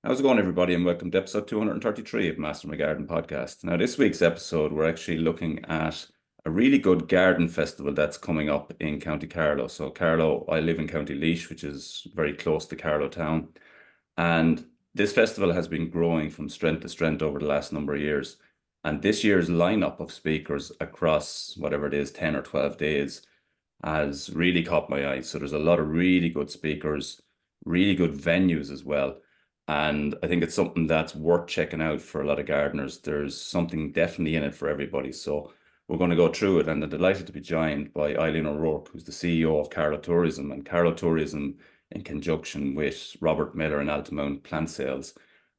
How's it going, everybody, and welcome to episode 233 of Master My Garden podcast. Now, this week's episode, we're actually looking at a really good garden festival that's coming up in County Carlow. So, Carlow, I live in County Laois, which is very close to Carlow town. And this festival has been growing from strength to strength over the last number of years. And this year's lineup of speakers across whatever it is, 10 or 12 days, has really caught my eye. So, there's a lot of really good speakers, really good venues as well. And I think it's something that's worth checking out for a lot of gardeners. There's something definitely in it for everybody. So we're going to go through it, and I'm delighted to be joined by Eileen O'Rourke, who's the CEO of Carlow Tourism. And Carlow Tourism, in conjunction with Robert Miller and Altamount Plant Sales,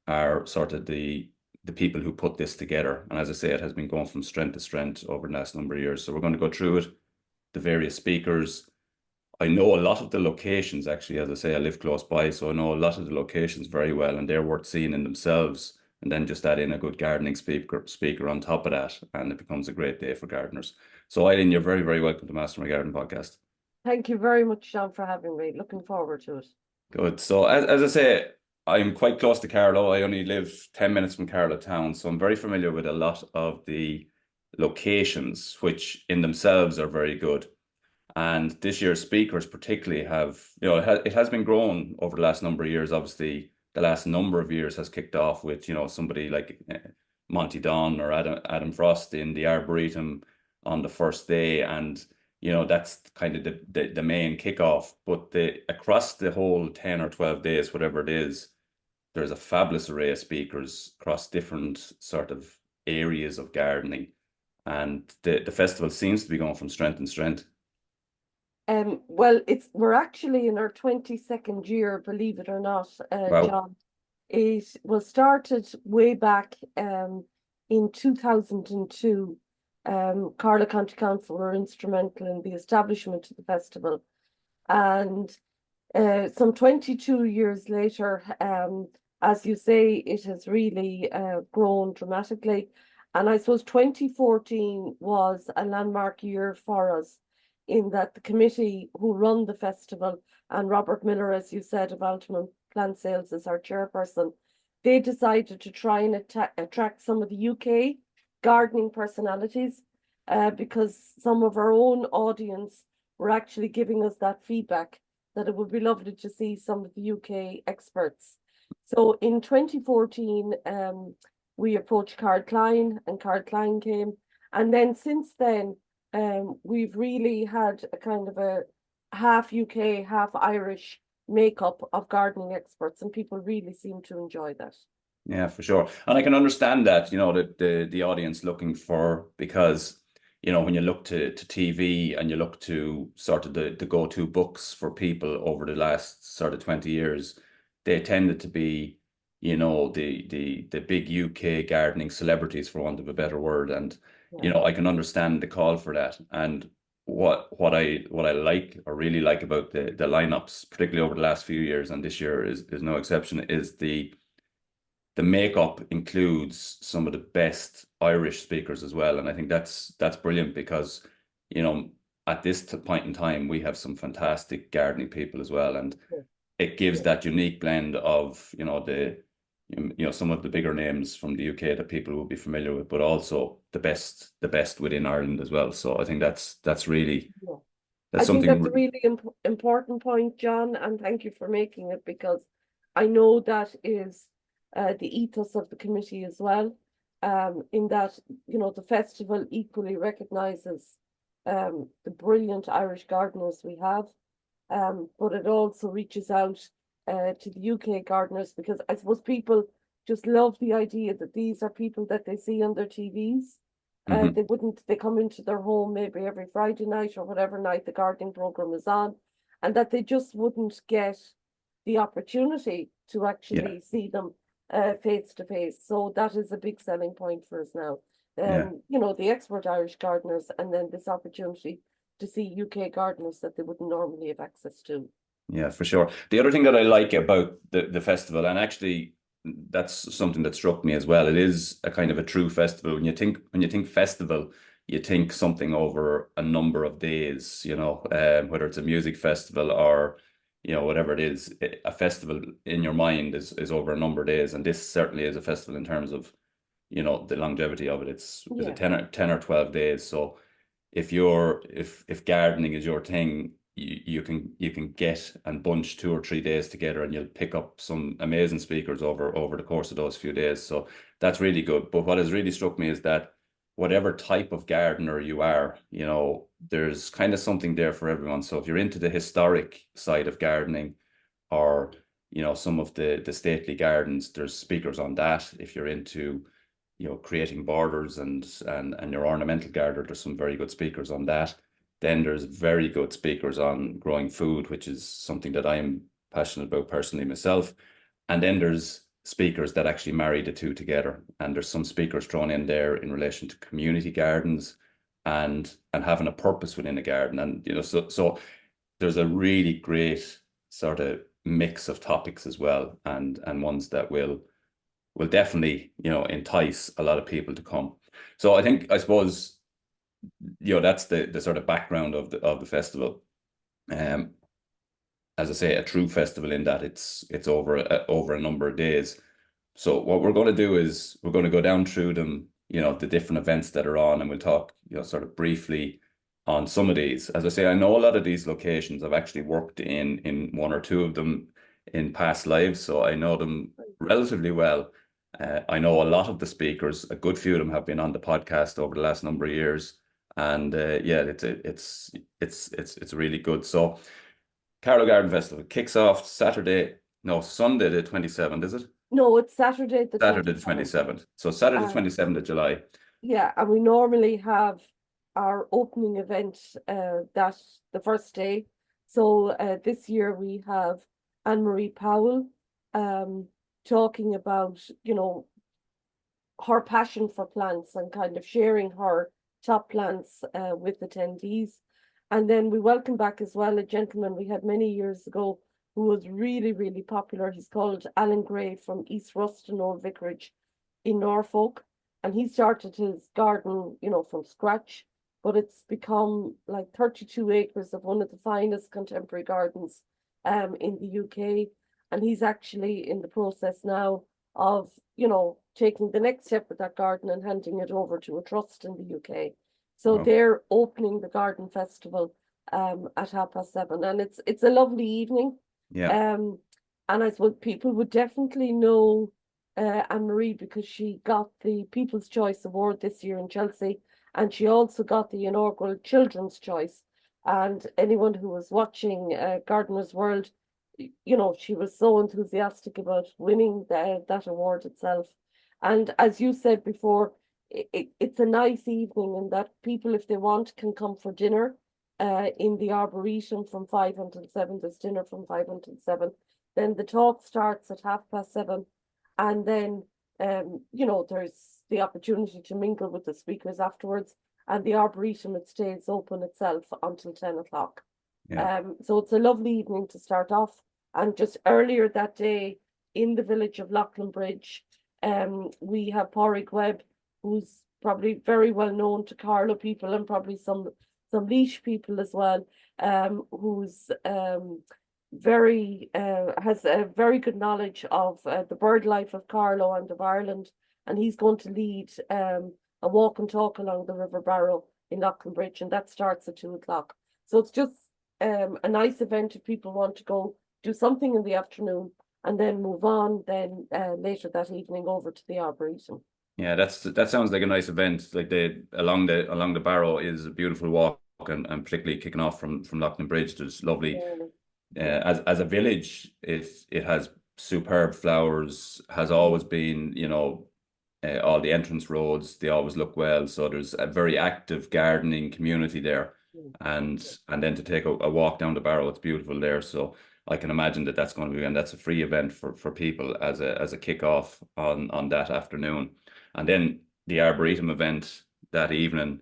are sort of the people who put this together. And as I say, it has been going from strength to strength over the last number of years. So we're going to go through it, the various speakers. I know a lot of the locations, actually. As I say, I live close by, so I know a lot of the locations very well, and they're worth seeing in themselves. And then just add in a good gardening speaker on top of that, and it becomes a great day for gardeners. So, Eileen, you're very, very welcome to Master My Garden podcast. Thank you very much, Sean, for having me. Looking forward to it. Good. So, as I say, I'm quite close to Carlow. I only live 10 minutes from Carlow town, so I'm very familiar with a lot of the locations, which in themselves are very good. And this year's speakers particularly have, it has been grown over the last number of years. Obviously, the last number of years has kicked off with, somebody like Monty Don or Adam Frost in the Arboretum on the first day. And, that's kind of the main kickoff. But across the whole 10 or 12 days, whatever it is, there's a fabulous array of speakers across different sort of areas of gardening. And the festival seems to be going from strength to strength. Well, we're actually in our 22nd year, believe it or not, Wow. John. It was started way back in 2002. Carlow County Council were instrumental in the establishment of the festival. And some 22 years later, as you say, it has really grown dramatically. And I suppose 2014 was a landmark year for us, in that the committee who run the festival, and Robert Miller, as you said, of Altamount Plant Sales is our chairperson, they decided to try and attract some of the UK gardening personalities, because some of our own audience were actually giving us that feedback that it would be lovely to see some of the UK experts. So in 2014, we approached Carl Klein, and Carl Klein came. And then since then, we've really had a kind of a half UK, half Irish makeup of gardening experts, and people really seem to enjoy that. Yeah, for sure. And I can understand that, the audience looking for, because, when you look to TV and you look to sort of the go-to books for people over the last sort of 20 years, they tended to be, the big UK gardening celebrities, for want of a better word. And I can understand the call for that. And what I like, or really like, about the lineups, particularly over the last few years, and this year is no exception, is the makeup includes some of the best Irish speakers as well. And I think that's brilliant, because at this point in time we have some fantastic gardening people as well, and it gives that unique blend of some of the bigger names from the UK that people will be familiar with, but also the best within Ireland as well. So I think that's really that's something. I think that's a really important point, John, and thank you for making it, because I know that is the ethos of the committee as well, in that the festival equally recognises the brilliant Irish gardeners we have, but it also reaches out to the UK gardeners, because I suppose people just love the idea that these are people that they see on their TVs. They come into their home maybe every Friday night or whatever night the gardening program is on, and that they just wouldn't get the opportunity to actually see them face to face. So that is a big selling point for us now. The expert Irish gardeners, and then this opportunity to see UK gardeners that they wouldn't normally have access to. Yeah, for sure. The other thing that I like about the festival, and actually that's something that struck me as well, it is a kind of a true festival. When you think festival, you think something over a number of days, whether it's a music festival or whatever it is, a festival in your mind is over a number of days, and this certainly is a festival in terms of the longevity of it. It's is it 10 or 12 days. So if gardening is your thing, you can get and bunch 2 or 3 days together, and you'll pick up some amazing speakers over the course of those few days. So that's really good. But what has really struck me is that whatever type of gardener you are, there's kind of something there for everyone. So if you're into the historic side of gardening, or some of the stately gardens, there's speakers on that. If you're into creating borders and your ornamental garden, there's some very good speakers on that. Then there's very good speakers on growing food, which is something that I'm passionate about personally myself. And then there's speakers that actually marry the two together. And there's some speakers thrown in there in relation to community gardens and having a purpose within a garden. And so there's a really great sort of mix of topics as well, and ones that will definitely entice a lot of people to come. So I suppose that's the sort of background of the festival. As I say, a true festival in that it's over a number of days. So what we're going to do is we're going to go down through them, the different events that are on, and we'll talk sort of briefly on some of these. As I say, I know a lot of these locations. I've actually worked in one or two of them in past lives, so I know them relatively well. I know a lot of the speakers. A good few of them have been on the podcast over the last number of years, and it's really good. So Carlow Garden Festival kicks off Sunday the 27th, is it? No, it's Saturday the 27th. So Saturday the 27th of July. Yeah, and we normally have our opening event that the first day. So this year we have Ann-Marie Powell talking about, her passion for plants and kind of sharing her top plants with attendees. And then we welcome back as well a gentleman we had many years ago who was really, really popular. He's called Alan Gray from East Ruston Old Vicarage in Norfolk. And he started his garden, from scratch, but it's become like 32 acres of one of the finest contemporary gardens in the UK. And he's actually in the process now of, taking the next step with that garden and handing it over to a trust in the UK. So they're opening the garden festival at 7:30, and it's a lovely evening. Yeah. And I suppose people would definitely know Ann-Marie because she got the People's Choice Award this year in Chelsea, and she also got the inaugural Children's Choice. And anyone who was watching Gardener's World, she was so enthusiastic about winning that award itself. And as you said before, it's a nice evening in that people, if they want, can come for dinner in the Arboretum from 5 until 7. There's dinner from 5 until 7. Then the talk starts at 7:30. And then, there's the opportunity to mingle with the speakers afterwards. And the Arboretum, it stays open itself until 10 o'clock. Yeah. So it's a lovely evening to start off. And just earlier that day in the village of Laitenberger, we have Pádraig Webb, who's probably very well known to Carlow people and probably some Laois people as well, who's has a very good knowledge of the bird life of Carlow and of Ireland, and he's going to lead a walk and talk along the River Barrow in Laitenberger, and that starts at 2 o'clock. So it's just a nice event if people want to go do something in the afternoon and then move on then later that evening over to the Arboretum. Yeah, that sounds like a nice event. Like along the Barrow is a beautiful walk, and particularly kicking off from Laitenberger, there's lovely. As a village, it has superb flowers. Has always been, all the entrance roads, they always look well. So there's a very active gardening community there, and then to take a walk down the Barrow, it's beautiful there. So I can imagine that's going to be, and that's a free event for people as a kick-off on that afternoon. And then the Arboretum event that evening,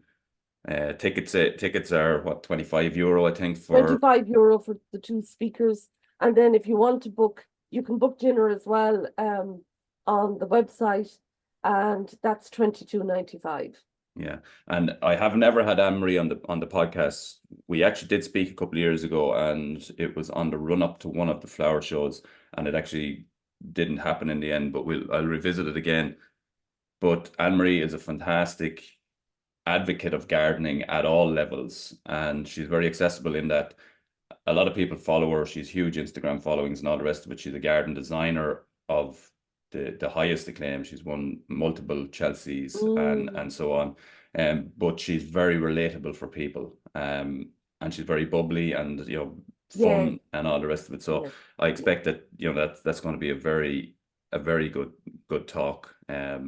tickets are what, €25, I think, for €25 for the two speakers. And then if you want to book, you can book dinner as well on the website, and that's €22.95. Yeah, and I have never had Anne-Marie on the podcast. We actually did speak a couple of years ago, and it was on the run up to one of the flower shows, and it actually didn't happen in the end. But I'll revisit it again. But Anne-Marie is a fantastic advocate of gardening at all levels, and she's very accessible in that a lot of people follow her. She's huge Instagram followings and all the rest of it. She's a garden designer of the highest acclaim. She's won multiple Chelseas and so on. But she's very relatable for people. And she's very bubbly and Yeah, fun and all the rest of it. So yeah, I yeah, expect that that's going to be a very good talk yeah.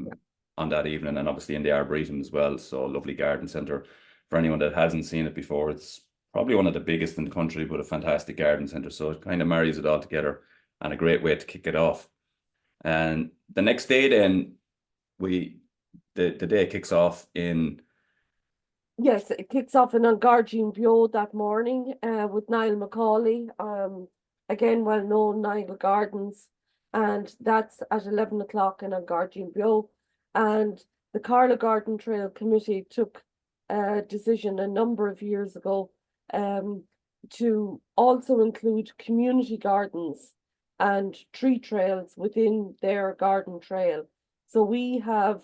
on that evening, and obviously in the Arboretum as well. So lovely garden centre. For anyone that hasn't seen it before, it's probably one of the biggest in the country, but a fantastic garden centre. So it kind of marries it all together and a great way to kick it off. And the next day, then the day kicks off in. Yes, it kicks off in Garden Bio that morning with Niall McCauley, again well-known Niall Gardens, and that's at 11 o'clock in Garden Bio. And the Carlow Garden Trail Committee took a decision a number of years ago to also include community gardens and tree trails within their garden trail. So we have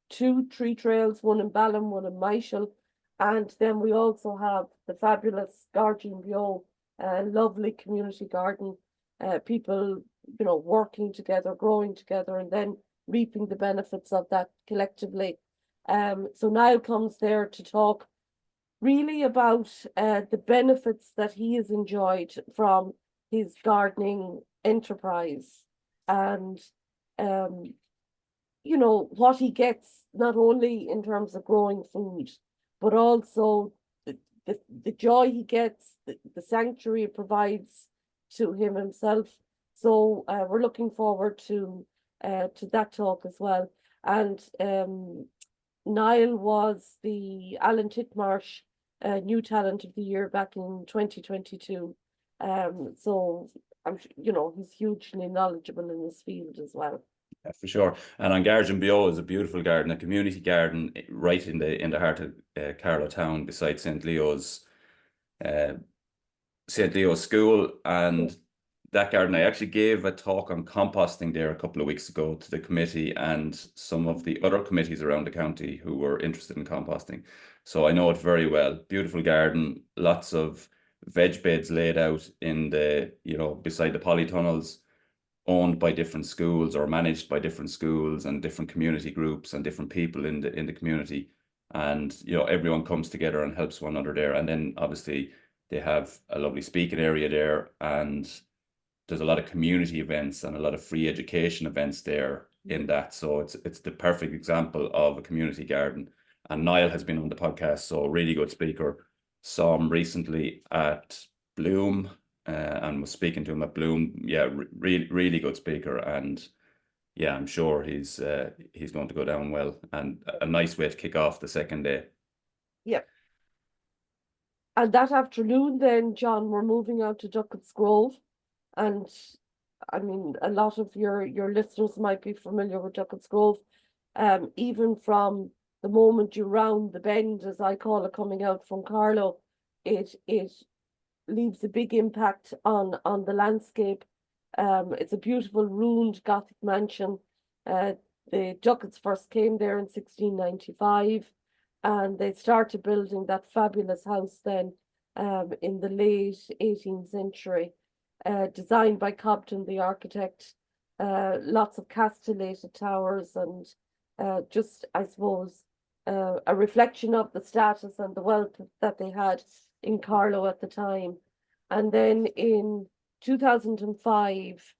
two tree trails, one in Balham, one in Michael, and then we also have the fabulous Garden Bio, lovely community garden, people, working together, growing together, and then reaping the benefits of that collectively. So Niall comes there to talk really about the benefits that he has enjoyed from his gardening enterprise, and what he gets, not only in terms of growing food, but also the joy he gets, the sanctuary it provides to him himself. So we're looking forward to that talk as well. And Niall was the Alan Titmarsh New Talent of the Year back in 2022. So he's hugely knowledgeable in this field as well. Yeah, for sure. And on Garden Bio is a beautiful garden, a community garden right in the heart of Carlow town, beside uh, St. Leo's School. And that garden, I actually gave a talk on composting there a couple of weeks ago to the committee and some of the other committees around the county who were interested in composting. So I know it very well. Beautiful garden, lots of veg beds laid out beside the polytunnels, owned by different schools or managed by different schools and different community groups and different people in the community. And everyone comes together and helps one another there. And then obviously they have a lovely speaking area there, and there's a lot of community events and a lot of free education events there in that. So it's the perfect example of a community garden. And Niall has been on the podcast, so really good speaker. Saw him recently at Bloom and was speaking to him at Bloom. Yeah, really good speaker. And yeah, I'm sure he's going to go down well, and a nice way to kick off the second day. Yeah. And that afternoon, then, John, we're moving out to Duckett's Grove. And I mean, a lot of your listeners might be familiar with Duckett's Grove. Even from the moment you round the bend, as I call it, coming out from Carlow, it leaves a big impact on the landscape. It's a beautiful ruined Gothic mansion. The Ducketts first came there in 1695, and they started building that fabulous house then in the late 18th century, designed by Cobden, the architect. Lots of castellated towers, and just, I suppose, a reflection of the status and the wealth that they had in Carlow at the time. And then in 2005,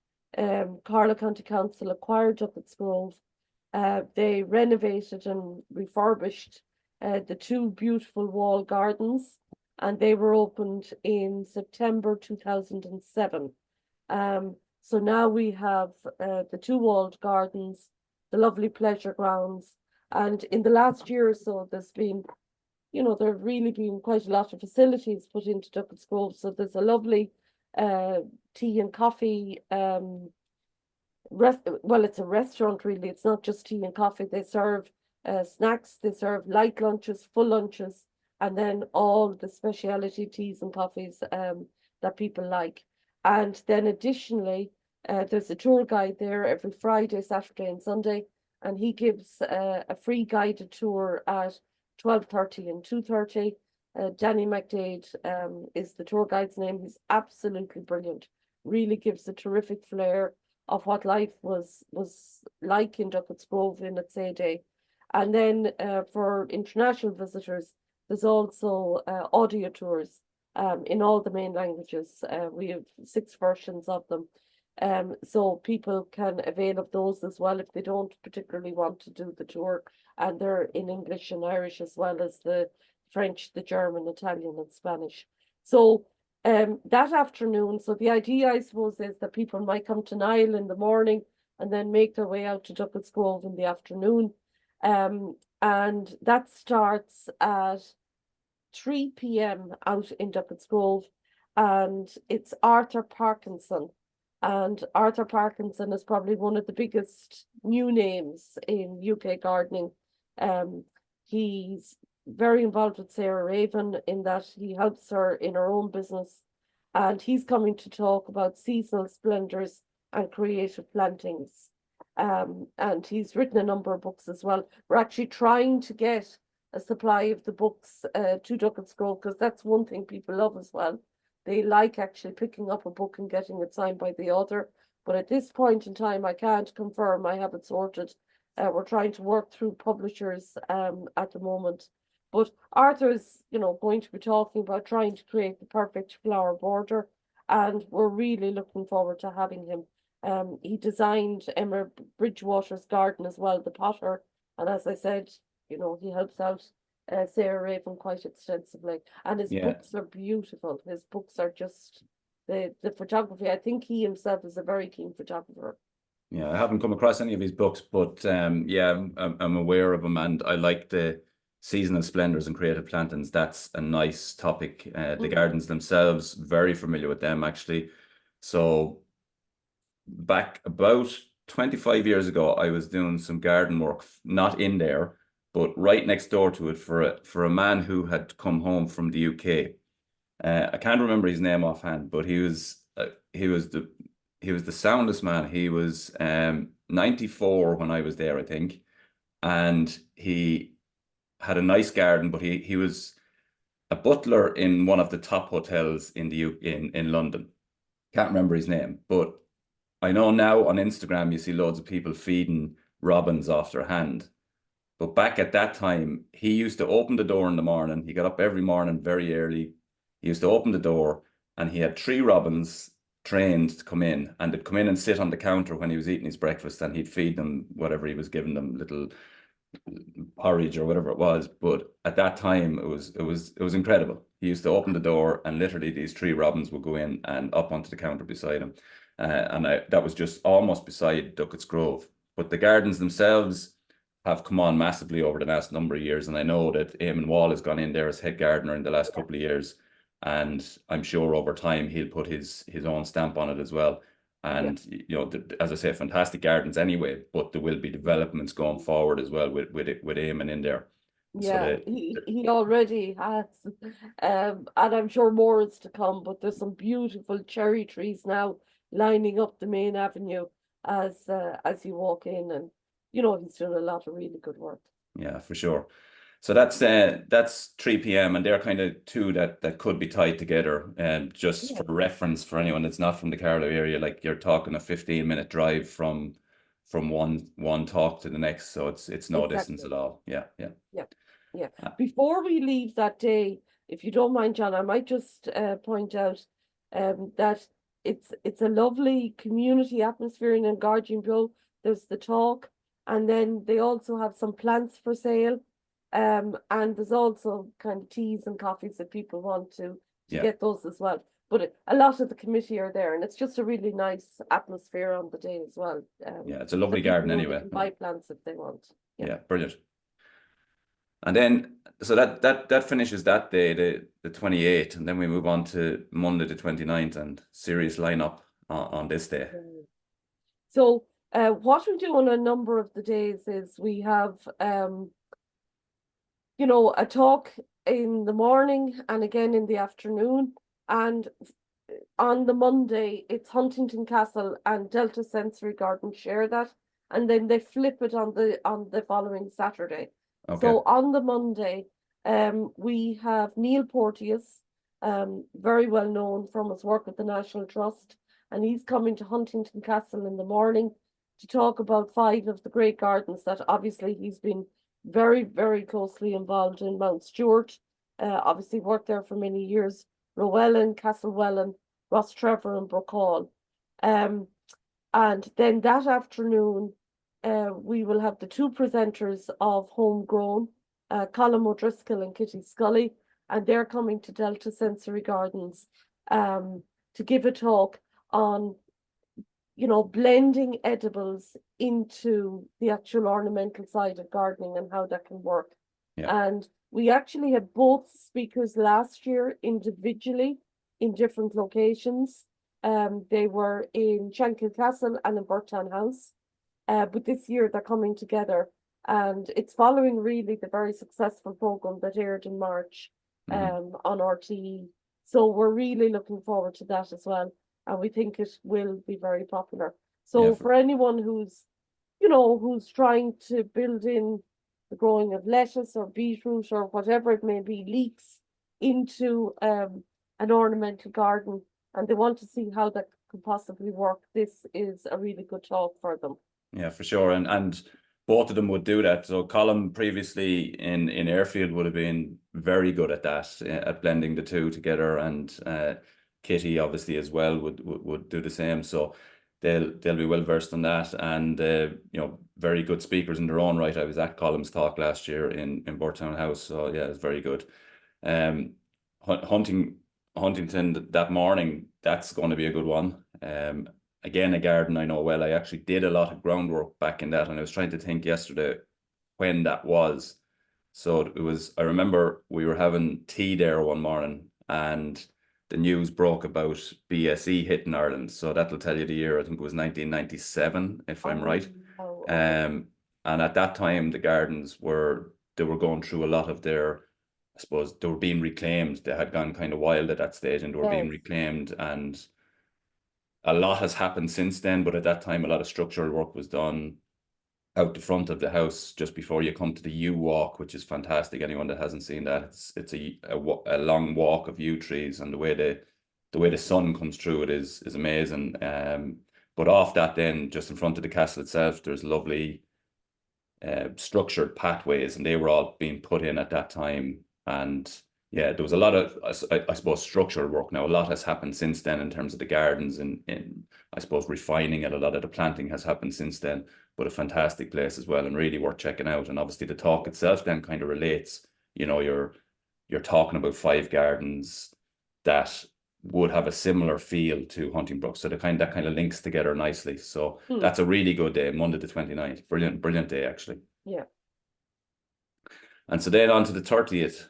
Carlow County Council acquired Duckett's Grove. They renovated and refurbished the two beautiful wall gardens, and they were opened in September 2007. So now we have the two walled gardens, the lovely pleasure grounds, and in the last year or so, there's been, there have really been quite a lot of facilities put into Duckett's Grove. So there's a lovely tea and coffee well, it's a restaurant really. It's not just tea and coffee. They serve snacks. They serve light lunches, full lunches, and then all the specialty teas and coffees that people like. And then additionally, there's a tour guide there every Friday, Saturday, and Sunday, and he gives a free guided tour at 12:30 and 2:30. Danny McDade is the tour guide's name. He's absolutely brilliant. Really gives a terrific flair of what life was like in Duckett's Grove in its heyday. And then for international visitors, there's also audio tours in all the main languages. We have 6 versions of them. So people can avail of those as well if they don't particularly want to do the tour. And they're in English and Irish as well as the French, the German, Italian, and Spanish. So that afternoon, so the idea, I suppose, is that people might come to Niall in the morning and then make their way out to Duckett's Grove in the afternoon. And that starts at 3 p.m. out in Duckett's Grove, and it's Arthur Parkinson. And Arthur Parkinson is probably one of the biggest new names in UK gardening. He's very involved with Sarah Raven in that he helps her in her own business. And he's coming to talk about seasonal splendors and creative plantings. And he's written a number of books as well. We're actually trying to get a supply of the books to Duckett's Grove, because that's one thing people love as well. They like actually picking up a book and getting it signed by the author. But at this point in time, I can't confirm I have it sorted. We're trying to work through publishers at the moment. But Arthur's, going to be talking about trying to create the perfect flower border, and we're really looking forward to having him. He designed Emma Bridgewater's garden as well, the potter, and as I said, he helps out Sarah Raven quite extensively, and his books are beautiful. His books are just the photography. I think he himself is a very keen photographer. Yeah, I haven't come across any of his books, but yeah, I'm aware of him, and I like the seasonal splendors and creative plantings. That's a nice topic. The gardens themselves, very familiar with them actually. So back about 25 years ago, I was doing some garden work, not in there, but right next door to it for a man who had come home from the UK. I can't remember his name offhand, but he was the soundest man. He was 94 when I was there, I think, and he had a nice garden, but he was a butler in one of the top hotels in in London. Can't remember his name, but I know now on Instagram you see loads of people feeding robins off their hand. But back at that time, he used to open the door in the morning. He got up every morning very early. He used to open the door, and he had 3 robins trained to come in, and they'd come in and sit on the counter when he was eating his breakfast, and he'd feed them whatever he was giving them, little porridge or whatever it was. But at that time, it was incredible. He used to open the door, and literally these 3 robins would go in and up onto the counter beside him. And that was just almost beside Duckett's Grove. But the gardens themselves have come on massively over the last number of years, and I know that Eamon Wall has gone in there as head gardener in the last couple of years, and I'm sure over time he'll put his own stamp on it as well. And as I say, fantastic gardens anyway, but there will be developments going forward as well with Eamon in there. Yeah, so he already has, and I'm sure more is to come. But there's some beautiful cherry trees now lining up the main avenue as you walk in, and he's doing a lot of really good work. Yeah, for sure. So that's 3 p.m. and they're kind of 2 that could be tied together. And just for reference for anyone that's not from the Carlow area, like you're talking a 15-minute drive from one talk to the next, so it's no distance at all. Yeah. Before we leave that day, if you don't mind, John, I might just point out that it's a lovely community atmosphere in Garginville. There's the talk, and then they also have some plants for sale. And there's also kind of teas and coffees if people want to get those as well. But a lot of the committee are there, and it's just a really nice atmosphere on the day as well. It's a lovely garden anyway. They can buy plants if they want. Yeah, brilliant. And then, so that finishes that day, the 28th, and then we move on to Monday the 29th, and serious lineup on this day. So What we do on a number of the days is we have, you know, a talk in the morning and again in the afternoon. And on the Monday, it's Huntington Castle and Delta Sensory Garden share that, and then they flip it on the following Saturday. Okay. So on the Monday, we have Neil Porteous, very well known from his work with the National Trust, and he's coming to Huntington Castle in the morning to talk about 5 of the great gardens that obviously he's been very, very closely involved in. Mount Stewart, obviously worked there for many years, Rowellan, Castlewellan, Ross Trevor and Brochall. And then that afternoon, we will have the 2 presenters of Homegrown, Colm O Driscoll and Kitty Scully, and they're coming to Delta Sensory Gardens to give a talk on, you know, blending edibles into the actual ornamental side of gardening and how that can work. Yeah. And we actually had both speakers last year individually in different locations. They were in Shankill Castle and in Burtown House. But this year they're coming together, and it's following really the very successful program that aired in March on RTE. So we're really looking forward to that as well, and we think it will be very popular. So for anyone who's, you know, who's trying to build in the growing of lettuce or beetroot or whatever it may be, leeks into an ornamental garden, and they want to see how that could possibly work, this is a really good talk for them. Yeah, for sure. And both of them would do that. So Colm previously in Airfield would have been very good at that, at blending the two together, and Kitty obviously as well would do the same. So they'll be well versed on that, and you know, very good speakers in their own right. I was at Colm's talk last year in Burtown House, so yeah, it's very good. Huntington that morning, that's going to be a good one. Again, a garden I know well. I actually did a lot of groundwork back in that, and I was trying to think yesterday when that was. So it was, I remember we were having tea there one morning and the news broke about BSE hitting Ireland. So that'll tell you the year. I think it was 1997, if I'm right. Okay. And at that time, the gardens they were going through a lot of their, I suppose, they were being reclaimed. They had gone kind of wild at that stage, and they were being reclaimed, and a lot has happened since then, but at that time, a lot of structural work was done out the front of the house just before you come to the yew walk, which is fantastic. Anyone that hasn't seen that, it's a long walk of yew trees, and the way the sun comes through it is amazing. But off that, then just in front of the castle itself, there's lovely structured pathways, and they were all being put in at that time. And yeah, there was a lot of, I suppose, structural work. Now, a lot has happened since then in terms of the gardens and in, I suppose, refining it. A lot of the planting has happened since then, but a fantastic place as well, and really worth checking out. And obviously the talk itself then kind of relates, you know, you're talking about 5 gardens that would have a similar feel to Huntingbrook. So that kind of links together nicely. So that's a really good day, Monday the 29th. Brilliant day, actually. Yeah. And so then on to the 30th.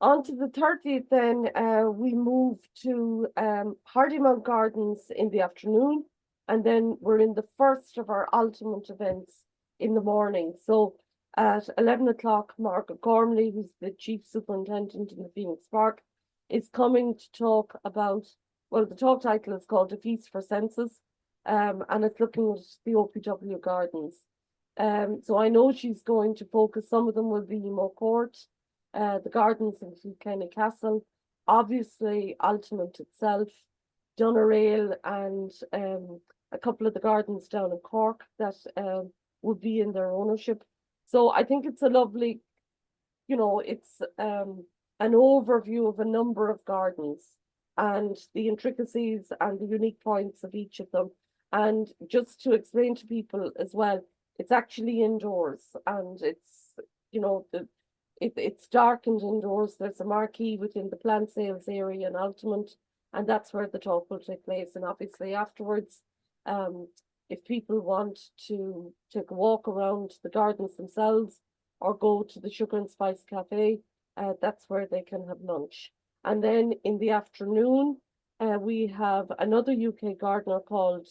On to the 30th, then we move to Hardymount Gardens in the afternoon, and then we're in the first of our ultimate events in the morning. So at 11 o'clock, Margaret Gormley, who's the Chief Superintendent in the Phoenix Park, is coming to talk about, well, the talk title is called A Feast for Senses, and it's looking at the OPW gardens. So I know she's going to focus, some of them will be Mo Court, the gardens in Kilkenny Castle, obviously Altamont itself, Doneraile, and a couple of the gardens down in Cork that would be in their ownership. So I think it's a lovely, you know, it's an overview of a number of gardens and the intricacies and the unique points of each of them. And just to explain to people as well, it's actually indoors, and it's, you know, it's darkened indoors. There's a marquee within the plant sales area in Altamont, and that's where the talk will take place. And obviously afterwards, if people want to take a walk around the gardens themselves or go to the Sugar and Spice Cafe, that's where they can have lunch. And then in the afternoon, we have another UK gardener called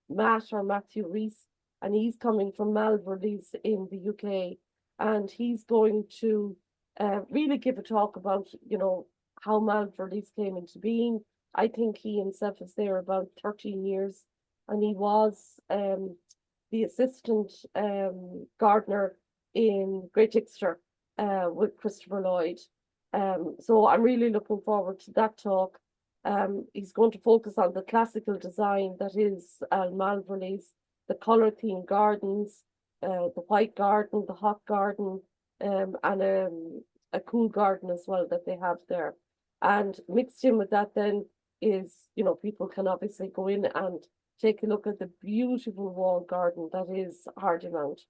Matthew Rees, and he's coming from Malverleys in the UK, and he's going to really give a talk about, how Malverleys came into being. I think he himself is there about 13 years, and he was the assistant gardener in Great Exeter with Christopher Lloyd. So I'm really looking forward to that talk. He's going to focus on the classical design that is Malverleys, the colour themed gardens, the white garden, the hot garden, and a cool garden as well that they have there. And mixed in with that then is, people can obviously go in and take a look at the beautiful wall garden that is Hardymount.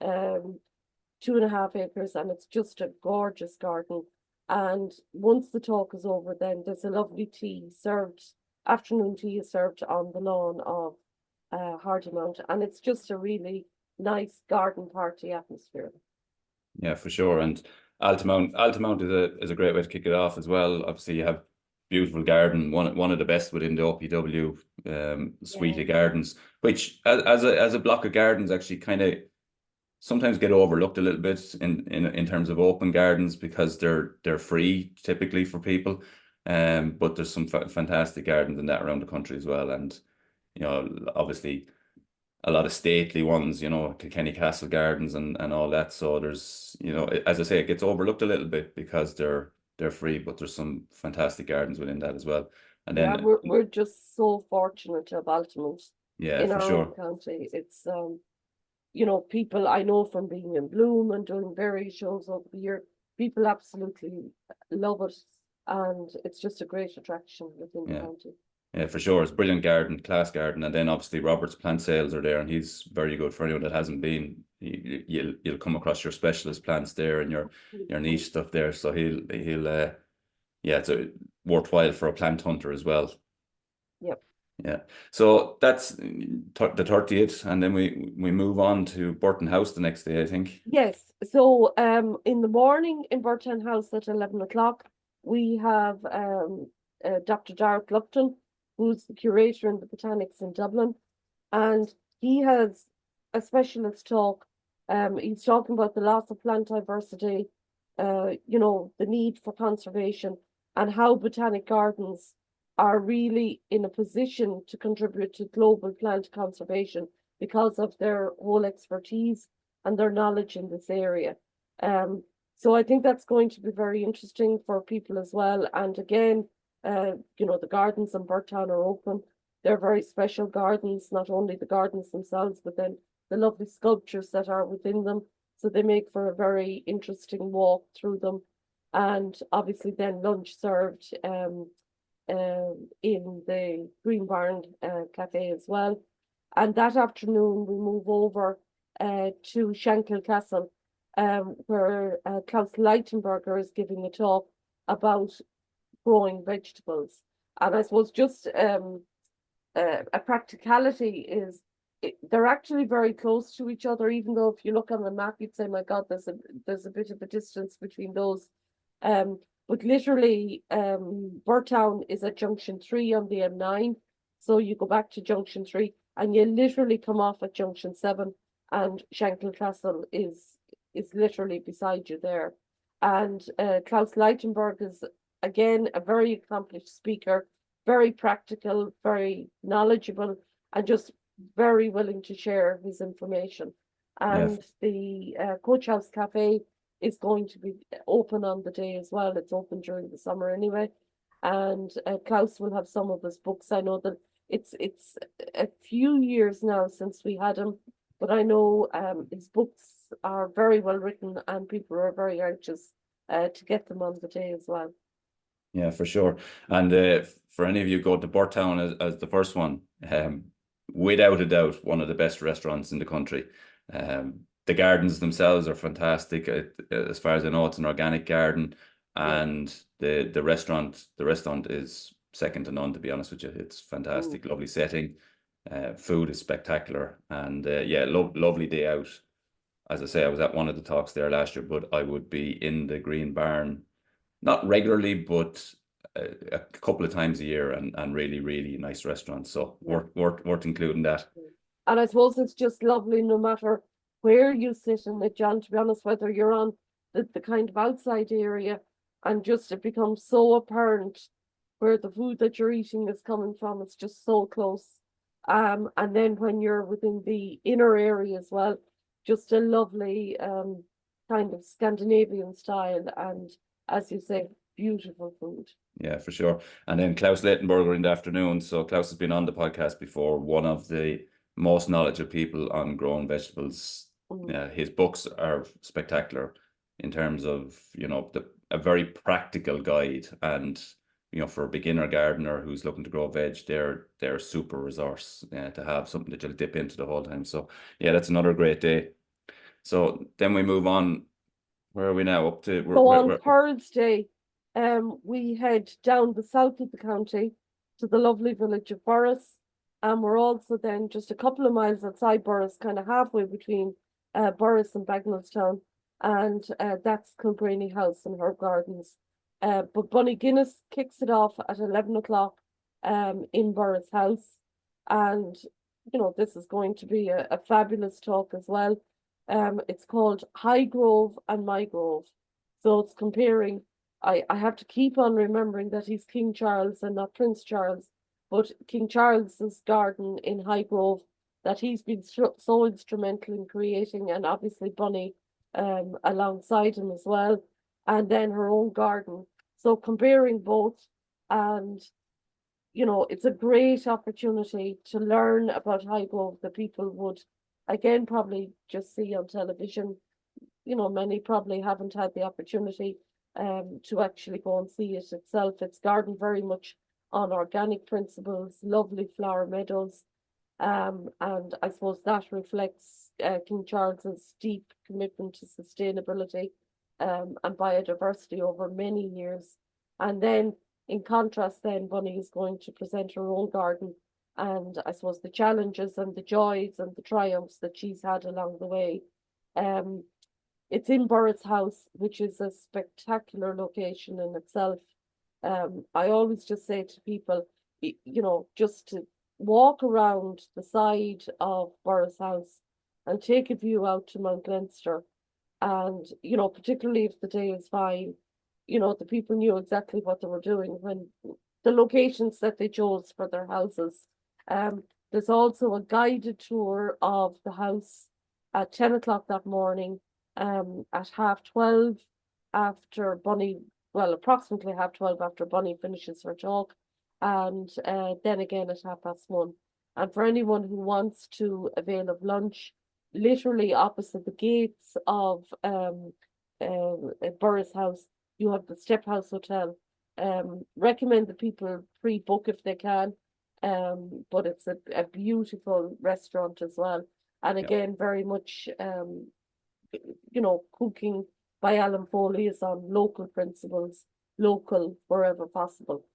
2.5 acres, and it's just a gorgeous garden. And once the talk is over, then there's a lovely tea served, afternoon tea is served on the lawn of Hardymount, and it's just a really nice garden party atmosphere. Yeah, for sure. And Altamount is a great way to kick it off as well. Obviously, you have beautiful garden, one of the best within the OPW suite of gardens, which as a block of gardens actually kind of sometimes get overlooked a little bit in terms of open gardens because they're free typically for people. But there's some fantastic gardens in that around the country as well, and obviously a lot of stately ones, Kilkenny Castle Gardens and all that. So there's, as I say, it gets overlooked a little bit because they're free, but there's some fantastic gardens within that as well. And then we're just so fortunate to have Altamont in for our sure. own county. It's people I know from being in Bloom and doing various shows over the year, people absolutely love it, and it's just a great attraction within the county. Yeah, for sure. It's a brilliant garden, class garden. And then obviously Robert's plant sales are there, and he's very good for anyone that hasn't been. You'll come across your specialist plants there and your niche stuff there. So he'll it's worthwhile for a plant hunter as well. Yep. Yeah. So that's the 30th, and then we move on to Burton House the next day, I think. Yes. So in the morning in Burton House at 11 o'clock, we have Dr. Derek Lupton, who's the curator in the Botanics in Dublin, and he has a specialist talk. He's talking about the loss of plant diversity, the need for conservation, and how botanic gardens are really in a position to contribute to global plant conservation because of their whole expertise and their knowledge in this area. So I think that's going to be very interesting for people as well. And again, the gardens in Burtown are open. They're very special gardens, not only the gardens themselves, but then the lovely sculptures that are within them. So they make for a very interesting walk through them. And obviously then lunch served in the Green Barn Cafe as well. And that afternoon we move over to Shankill Castle, where Klaus Laitenberger is giving a talk about growing vegetables. And I suppose just a practicality is they're actually very close to each other, even though if you look on the map, you'd say, my God, there's a bit of a distance between those. But literally, Burtown is at Junction 3 on the M9. So you go back to Junction 3 and you literally come off at Junction 7, and Shankill Castle is literally beside you there. And Klaus Laitenberg is, again, a very accomplished speaker, very practical, very knowledgeable, and just very willing to share his information. And the Coach House Cafe is going to be open on the day as well. It's open during the summer anyway. And Klaus will have some of his books. I know that it's a few years now since we had him, but I know his books are very well written and people are very anxious to get them on the day as well. Yeah, for sure. And for any of you go to Burtown as the first one, without a doubt, one of the best restaurants in the country. The gardens themselves are fantastic. As far as I know, it's an organic garden, and the restaurant is second to none, to be honest with you. It's fantastic, lovely setting. Food is spectacular, and lovely day out. As I say, I was at one of the talks there last year, but I would be in the Green Barn, not regularly, but a couple of times a year, and really, really nice restaurants. So worth including that. And I suppose it's just lovely no matter where you sit in it, John, to be honest, whether you're on the kind of outside area, and just it becomes so apparent where the food that you're eating is coming from. It's just so close. And then when you're within the inner area as well, just a lovely kind of Scandinavian style, and as you say, beautiful food. Yeah, for sure. And then Klaus Laitenberger in the afternoon. So Klaus has been on the podcast before, one of the most knowledgeable people on growing vegetables. His books are spectacular in terms of, a very practical guide. And, for a beginner gardener who's looking to grow veg, they're a super resource to have something that you'll dip into the whole time. So yeah, that's another great day. So then we move on. Where are we now? Up to So on Thursday, we head down the south of the county to the lovely village of Borris, and we're also then just a couple of miles outside Borris, kind of halfway between Borris and Bagnallstown, and that's Kilbrainy House and Herb Gardens. But Bunny Guinness kicks it off at 11 o'clock in Borris House, and this is going to be a fabulous talk as well. It's called High Grove and My Grove. So it's comparing, I have to keep on remembering that he's King Charles and not Prince Charles, but King Charles's garden in High Grove that he's been so instrumental in creating, and obviously Bunny alongside him as well, and then her own garden. So comparing both, and it's a great opportunity to learn about High Grove that people would again probably just see on television. Many probably haven't had the opportunity to actually go and see it itself. It's garden very much on organic principles, lovely flower meadows, and I suppose that reflects King Charles's deep commitment to sustainability and biodiversity over many years. And then in contrast, then Bunny is going to present her own garden, and I suppose the challenges and the joys and the triumphs that she's had along the way. It's in Borris House, which is a spectacular location in itself. I always just say to people, just to walk around the side of Borris House and take a view out to Mount Leinster. And, particularly if the day is fine, the people knew exactly what they were doing when the locations that they chose for their houses. There's also a guided tour of the house at 10 o'clock that morning, at 12:30 after Bunny, well, approximately 12:30 after Bunny finishes her talk, and then again at 1:30. And for anyone who wants to avail of lunch, literally opposite the gates of Borris House, you have the Step House Hotel. Recommend that people pre-book if they can. But it's a beautiful restaurant as well. And again, very much, cooking by Alan Foley is on local principles, local wherever possible.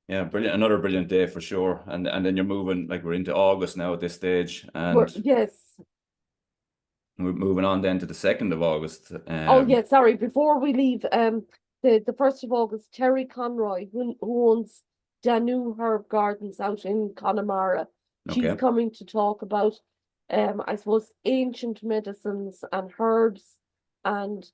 Yeah, brilliant. Another brilliant day for sure. And then you're moving, like we're into August now at this stage. And yes. We're moving on then to the 2nd of August. Oh, yeah, sorry. Before we leave, the 1st of August, Terry Conroy, who owns Danu Herb Gardens out in Connemara. She's coming to talk about, I suppose, ancient medicines and herbs, and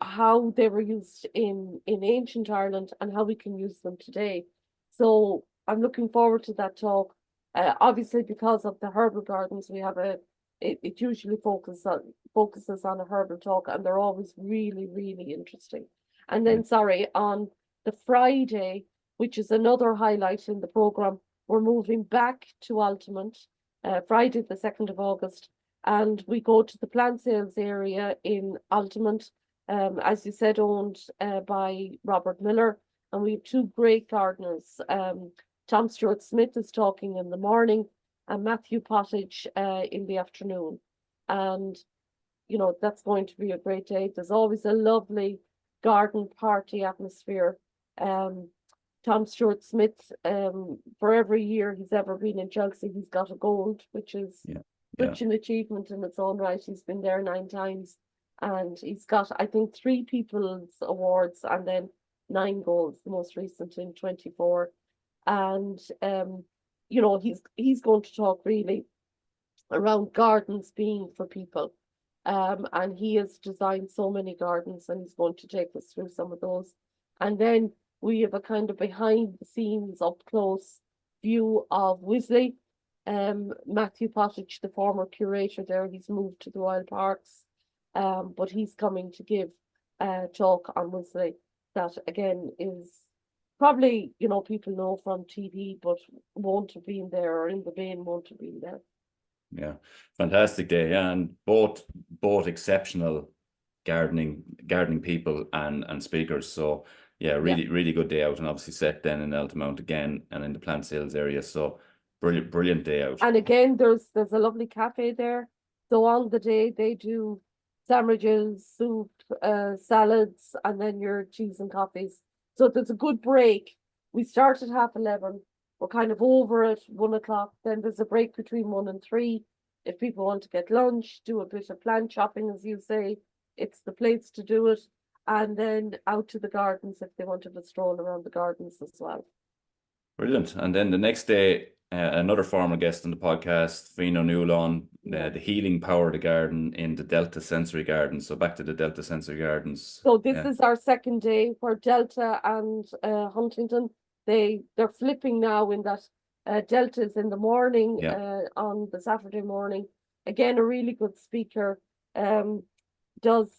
how they were used in ancient Ireland and how we can use them today. So I'm looking forward to that talk. Obviously, because of the herbal gardens, we have it usually focuses on a herbal talk, and they're always really, really interesting. And then, sorry, on the Friday, which is another highlight in the program, we're moving back to Altamont, Friday the 2nd of August, and we go to the plant sales area in Altamont, as you said, owned by Robert Miller, and we have two great gardeners. Tom Stuart Smith is talking in the morning, and Matthew Pottage in the afternoon. And that's going to be a great day. There's always a lovely garden party atmosphere. Tom Stuart Smith, for every year he's ever been in Chelsea, he's got a gold, which is such an achievement in its own right. He's been there 9 times, and he's got, I think, 3 People's Awards and then 9 golds, the most recent in 24. And he's going to talk really around gardens being for people. And he has designed so many gardens, and he's going to take us through some of those. And then we have a kind of behind the scenes, up close view of Wisley. Matthew Pottage, the former curator there, he's moved to the Royal Parks, but he's coming to give a talk on Wisley that again is probably, people know from TV, but won't have been there, or in the vein won't have been there. Yeah, fantastic day, and both exceptional gardening people and speakers. So yeah, really good day out, and obviously set then in Altamount again and in the plant sales area. So brilliant day out. And again, there's a lovely cafe there. So on the day they do sandwiches, soup, salads, and then your cheese and coffees. So there's a good break. We start at 11:30. We're kind of over at 1:00. Then there's a break between 1 and 3. If people want to get lunch, do a bit of plant shopping, as you say, it's the place to do it. And then out to the gardens if they wanted to stroll around the gardens as well. Brilliant. And then the next day, another former guest on the podcast, Fino Newlawn, the healing power of the garden in the Delta Sensory Gardens. So back to the Delta Sensory Gardens. So this is our second day, where Delta and Huntington, they're flipping now, in that Delta's in the morning, on the Saturday morning. Again, a really good speaker, does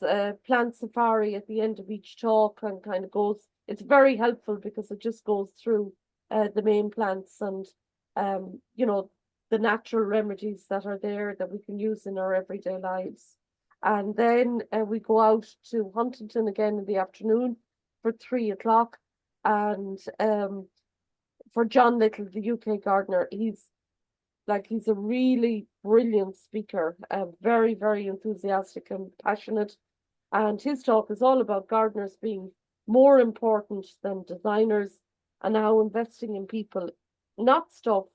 plant safari at the end of each talk, and kind of goes, it's very helpful because it just goes through the main plants and the natural remedies that are there that we can use in our everyday lives. And then we go out to Huntington again in the afternoon for 3:00. And for John Little, the UK gardener, he's a really brilliant speaker, very, very enthusiastic and passionate. And his talk is all about gardeners being more important than designers, and how investing in people, not stuff,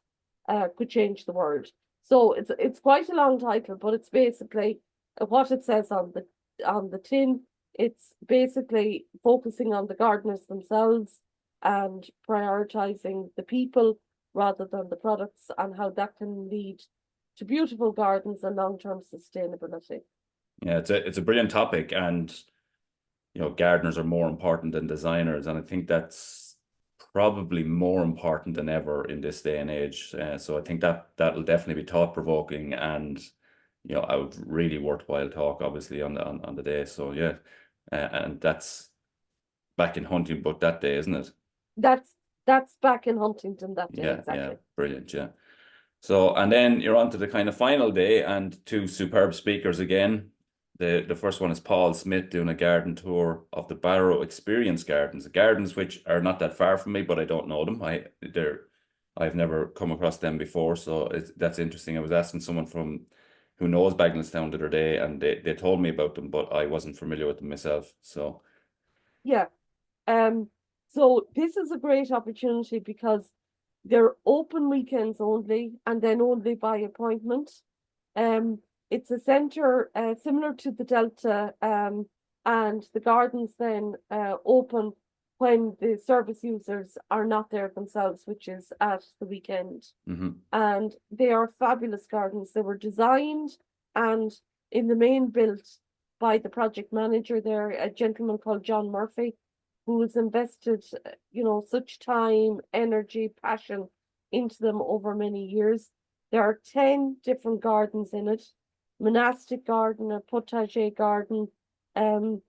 could change the world. So it's quite a long title, but it's basically what it says on the tin. It's basically focusing on the gardeners themselves and prioritizing the people rather than the products, and how that can lead to beautiful gardens and long-term sustainability. Yeah, it's a brilliant topic, and gardeners are more important than designers, and I think that's probably more important than ever in this day and age. So I think that'll definitely be thought-provoking, and a really worthwhile talk, obviously, on the day. So yeah, and that's back in Huntington, but that day, isn't it? That's back in Huntington that day, exactly. Yeah, brilliant, yeah. So, and then you're on to the kind of final day, and two superb speakers again. The first one is Paul Smyth doing a garden tour of the Barrow Experience Gardens, gardens which are not that far from me, but I don't know them. I've never come across them before, so that's interesting. I was asking someone who knows Bagnallstown the other day, and they told me about them, but I wasn't familiar with them myself. So yeah, so this is a great opportunity because they're open weekends only, and then only by appointment. It's a centre similar to the Delta, and the gardens then open when the service users are not there themselves, which is at the weekend. And they are fabulous gardens. They were designed and in the main built by the project manager there, a gentleman called John Murphy, who has invested, such time, energy, passion into them over many years. There are 10 different gardens in it: monastic garden, a potager garden, 10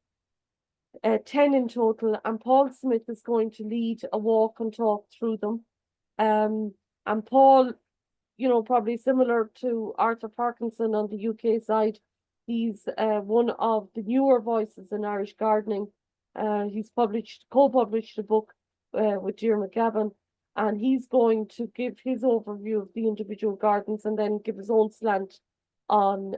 in total. And Paul Smyth is going to lead a walk and talk through them. And Paul, probably similar to Arthur Parkinson on the UK side, he's one of the newer voices in Irish gardening. He's co-published a book with Dear McGavin, and he's going to give his overview of the individual gardens and then give his own slant on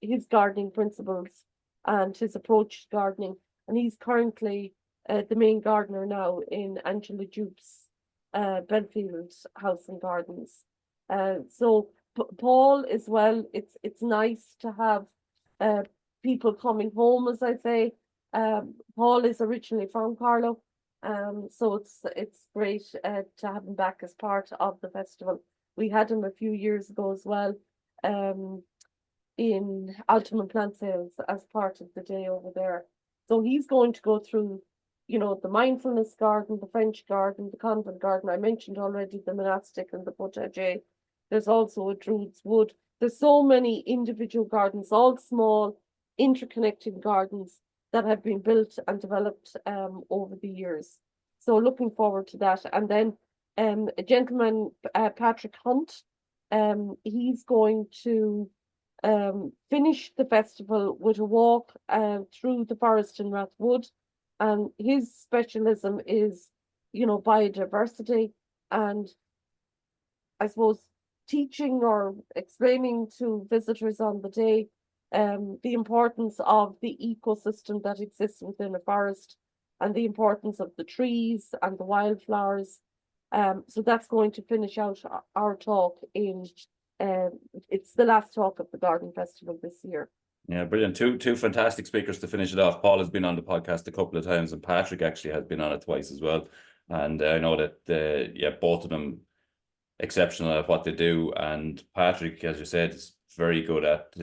his gardening principles and his approach to gardening. And he's currently the main gardener now in Angela Jupe's Belfield House and Gardens. So Paul as well, it's nice to have people coming home, as I say. Paul is originally from Carlow, so it's great to have him back as part of the festival. We had him a few years ago as well, in Altamont Plant Sales as part of the day over there. So he's going to go through, you know, the mindfulness garden, the French garden, the convent garden. I mentioned already the monastic and the Pottage. There's also a Druid's Wood. There's so many individual gardens, all small, interconnected gardens that have been built and developed over the years. So looking forward to that. And then a gentleman, Patrick Hunt, he's going to finish the festival with a walk through the forest in Rathwood. And his specialism is, you know, biodiversity, and I suppose teaching or explaining to visitors on the day the importance of the ecosystem that exists within a forest and the importance of the trees and the wildflowers. So that's going to finish out our talk in, it's the last talk of the Garden Festival this year. Yeah, brilliant. Two fantastic speakers to finish it off. Paul has been on the podcast a couple of times, and Patrick actually has been on it twice as well. And I know that yeah, both of them exceptional at what they do. And Patrick, as you said, is very good at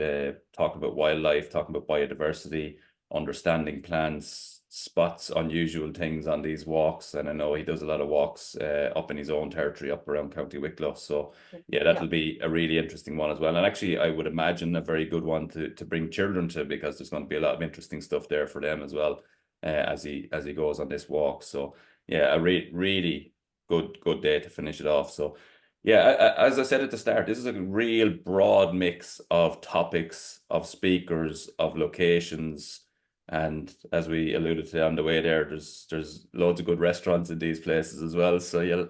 talking about wildlife, talking about biodiversity, understanding plants, spots unusual things on these walks. And I know he does a lot of walks up in his own territory up around County Wicklow. So yeah, that'll be a really interesting one as well. And actually, I would imagine a very good one to bring children to, because there's going to be a lot of interesting stuff there for them as well as he goes on this walk. So yeah, a really good day to finish it off. So yeah, as I said at the start, this is a real broad mix of topics, of speakers, of locations. And as we alluded to on the way there, there's loads of good restaurants in these places as well. So you'll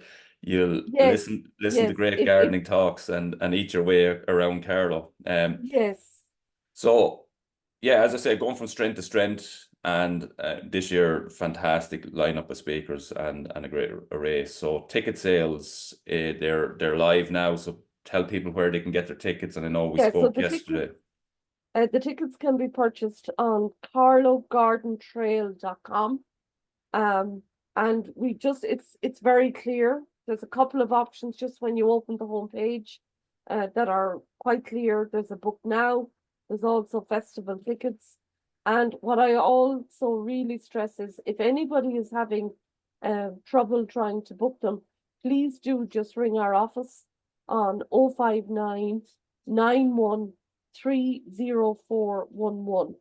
listen to great gardening talks and eat your way around Carlow. So yeah, as I say, going from strength to strength, and this year fantastic lineup of speakers and a great array. So ticket sales, they're live now. So tell people where they can get their tickets. And I know we spoke yesterday. The tickets can be purchased on carlowgardentrail.com. And we just, it's very clear. There's a couple of options just when you open the homepage that are quite clear. There's a book now. There's also festival tickets. And what I also really stress is, if anybody is having trouble trying to book them, please do just ring our office on 059 91 30411.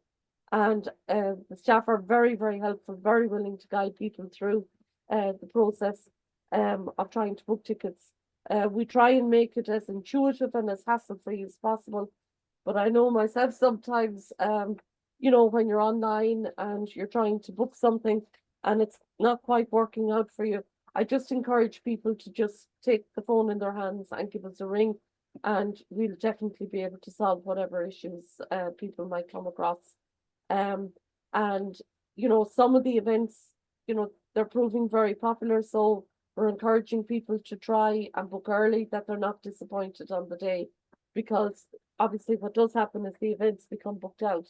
And the staff are very, very helpful, very willing to guide people through the process of trying to book tickets. We try and make it as intuitive and as hassle-free as possible. But I know myself sometimes, you know, when you're online and you're trying to book something and it's not quite working out for you, I just encourage people to just take the phone in their hands and give us a ring, and we'll definitely be able to solve whatever issues people might come across. And, you know, some of the events, you know, they're proving very popular. So we're encouraging people to try and book early, that they're not disappointed on the day, because obviously what does happen is the events become booked out,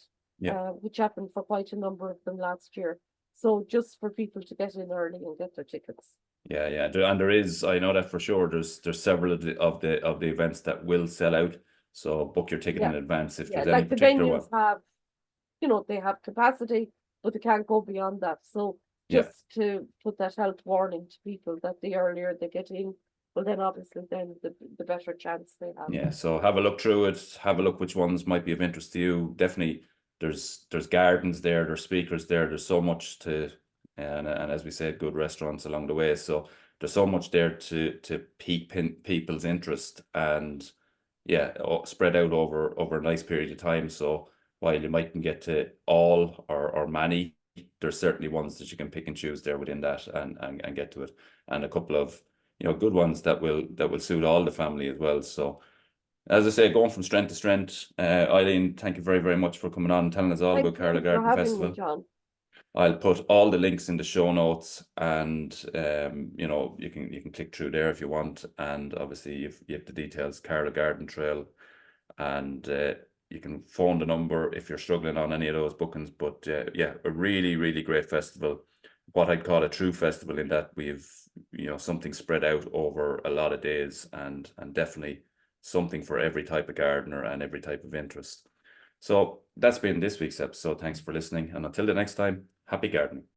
which happened for quite a number of them last year. So just for people to get in early and get their tickets. Yeah, and there is, I know that for sure, there's several of the events that will sell out. So book your ticket in advance if there's any particular one. The venues have, you know, they have capacity, but they can't go beyond that. So just to put that health warning to people, that the earlier they get in, well, then obviously then the better chance they have. Yeah, so have a look through it, have a look which ones might be of interest to you. Definitely there's gardens there, there's speakers there, there's so much to, and as we said, good restaurants along the way. So there's so much there to pique people's interest, and yeah, spread out over a nice period of time. So while you mightn't get to all or many, there's certainly ones that you can pick and choose there within that and get to it, and a couple of, you know, good ones that will suit all the family as well. So as I say, going from strength to strength, Eileen, thank you very, very much for coming on and telling us all about Carlow Garden Festival. Me, John. I'll put all the links in the show notes, and you know, you can click through there if you want. And obviously you have the details, Carlow Garden Trail, and you can phone the number if you're struggling on any of those bookings. But yeah, a really, really great festival. What I'd call a true festival, in that we've something spread out over a lot of days, and definitely something for every type of gardener and every type of interest. So that's been this week's episode. Thanks for listening, and until the next time, happy gardening.